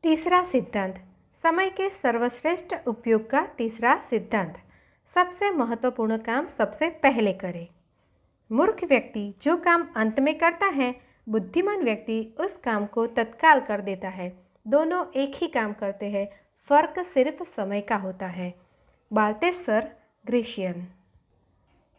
तीसरा सिद्धांत, समय के सर्वश्रेष्ठ उपयोग का तीसरा सिद्धांत, सबसे महत्वपूर्ण काम सबसे पहले करें। मूर्ख व्यक्ति जो काम अंत में करता है, बुद्धिमान व्यक्ति उस काम को तत्काल कर देता है। दोनों एक ही काम करते हैं, फर्क सिर्फ समय का होता है। बाल्टेसर ग्रेशियन।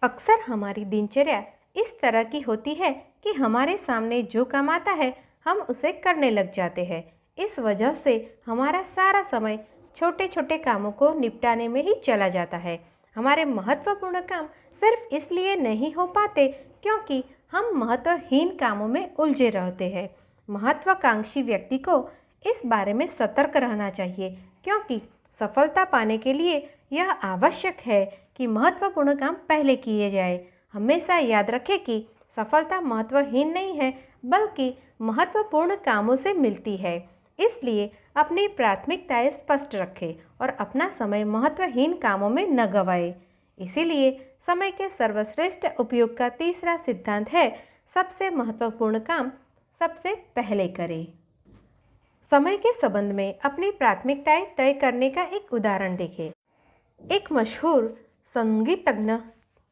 अक्सर हमारी दिनचर्या इस तरह की होती है कि हमारे सामने जो काम आता है हम उसे करने लग जाते हैं। इस वजह से हमारा सारा समय छोटे छोटे कामों को निपटाने में ही चला जाता है। हमारे महत्वपूर्ण काम सिर्फ इसलिए नहीं हो पाते क्योंकि हम महत्वहीन कामों में उलझे रहते हैं। महत्वाकांक्षी व्यक्ति को इस बारे में सतर्क रहना चाहिए क्योंकि सफलता पाने के लिए यह आवश्यक है कि महत्वपूर्ण काम पहले किए जाए। हमेशा याद रखें कि सफलता महत्वहीन नहीं है बल्कि महत्वपूर्ण कामों से मिलती है। इसलिए अपनी प्राथमिकताएं स्पष्ट रखें और अपना समय महत्वहीन कामों में न गंवाएं। इसीलिए समय के सर्वश्रेष्ठ उपयोग का तीसरा सिद्धांत है, सबसे महत्वपूर्ण काम सबसे पहले करें। समय के संबंध में अपनी प्राथमिकताएं तय करने का एक उदाहरण देखें। एक मशहूर संगीतज्ञ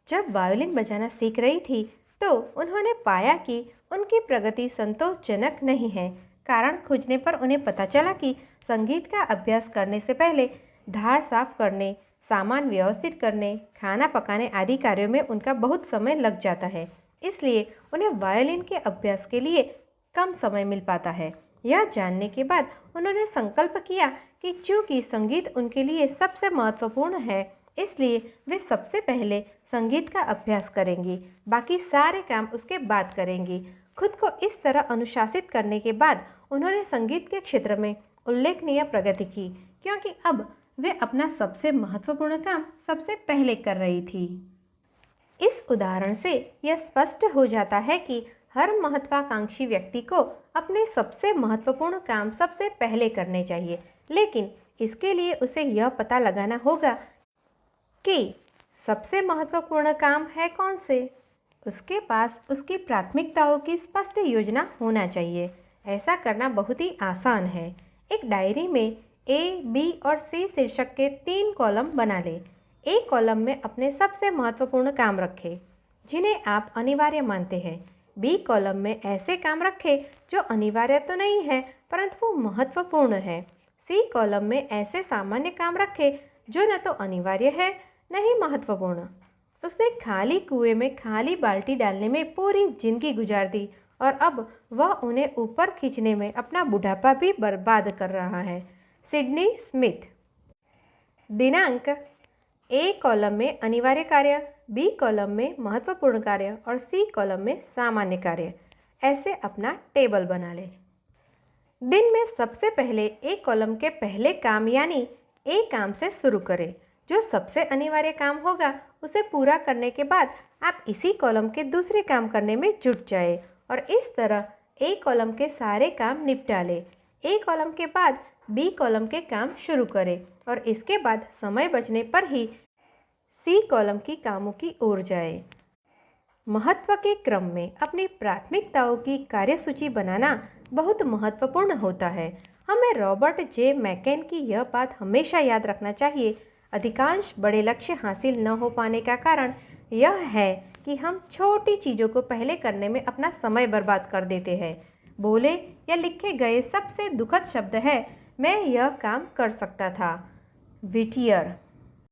जब वायोलिन बजाना सीख रही थी तो उन्होंने पाया कि उनकी प्रगति संतोषजनक नहीं है। कारण खोजने पर उन्हें पता चला कि संगीत का अभ्यास करने से पहले धार साफ करने, सामान व्यवस्थित करने, खाना पकाने आदि कार्यों में उनका बहुत समय लग जाता है। इसलिए उन्हें वायोलिन के अभ्यास के लिए कम समय मिल पाता है। यह जानने के बाद उन्होंने संकल्प किया कि चूँकि संगीत उनके लिए सबसे महत्वपूर्ण है, इसलिए वे सबसे पहले संगीत का अभ्यास करेंगी, बाकी सारे काम उसके बाद करेंगी। खुद को इस तरह अनुशासित करने के बाद उन्होंने संगीत के क्षेत्र में उल्लेखनीय प्रगति की क्योंकि अब वे अपना सबसे महत्वपूर्ण काम सबसे पहले कर रही थी। इस उदाहरण से यह स्पष्ट हो जाता है कि हर महत्वाकांक्षी व्यक्ति को अपने सबसे महत्वपूर्ण काम सबसे पहले करने चाहिए, लेकिन इसके लिए उसे यह पता लगाना होगा कि सबसे महत्वपूर्ण काम है कौन से। उसके पास उसकी प्राथमिकताओं की स्पष्ट योजना होना चाहिए। ऐसा करना बहुत ही आसान है। एक डायरी में ए, बी और सी शीर्षक के 3 कॉलम बना लें। ए कॉलम में अपने सबसे महत्वपूर्ण काम रखें जिन्हें आप अनिवार्य मानते हैं। बी कॉलम में ऐसे काम रखें जो अनिवार्य तो नहीं है परंतु वो महत्वपूर्ण है। सी कॉलम में ऐसे सामान्य काम रखें जो न तो अनिवार्य है न ही महत्वपूर्ण। उसने खाली कुएं में खाली बाल्टी डालने में पूरी जिंदगी गुजार दी और अब वह उन्हें ऊपर खींचने में अपना बुढ़ापा भी बर्बाद कर रहा है। Sydney Smith. दिनांक, ए कॉलम में अनिवार्य कार्य, बी कॉलम में महत्वपूर्ण कार्य और सी कॉलम में सामान्य कार्य। ऐसे अपना टेबल बना लें। दिन में सबसे पहले ए कॉलम के पहले काम यानी ए काम से शुरू करें। जो सबसे अनिवार्य काम होगा उसे पूरा करने के बाद आप इसी कॉलम के दूसरे काम करने में जुट जाए और इस तरह ए कॉलम के सारे काम निपटा लें। ए कॉलम के बाद बी कॉलम के काम शुरू करें और इसके बाद समय बचने पर ही सी कॉलम की कामों की ओर जाए। महत्व के क्रम में अपनी प्राथमिकताओं की कार्यसूची बनाना बहुत महत्वपूर्ण होता है। हमें रॉबर्ट जे मैकेन की यह बात हमेशा याद रखना चाहिए। अधिकांश बड़े लक्ष्य हासिल न हो पाने का कारण यह है कि हम छोटी चीज़ों को पहले करने में अपना समय बर्बाद कर देते हैं। बोले या लिखे गए सबसे दुखद शब्द है, मैं यह काम कर सकता था। विटियर।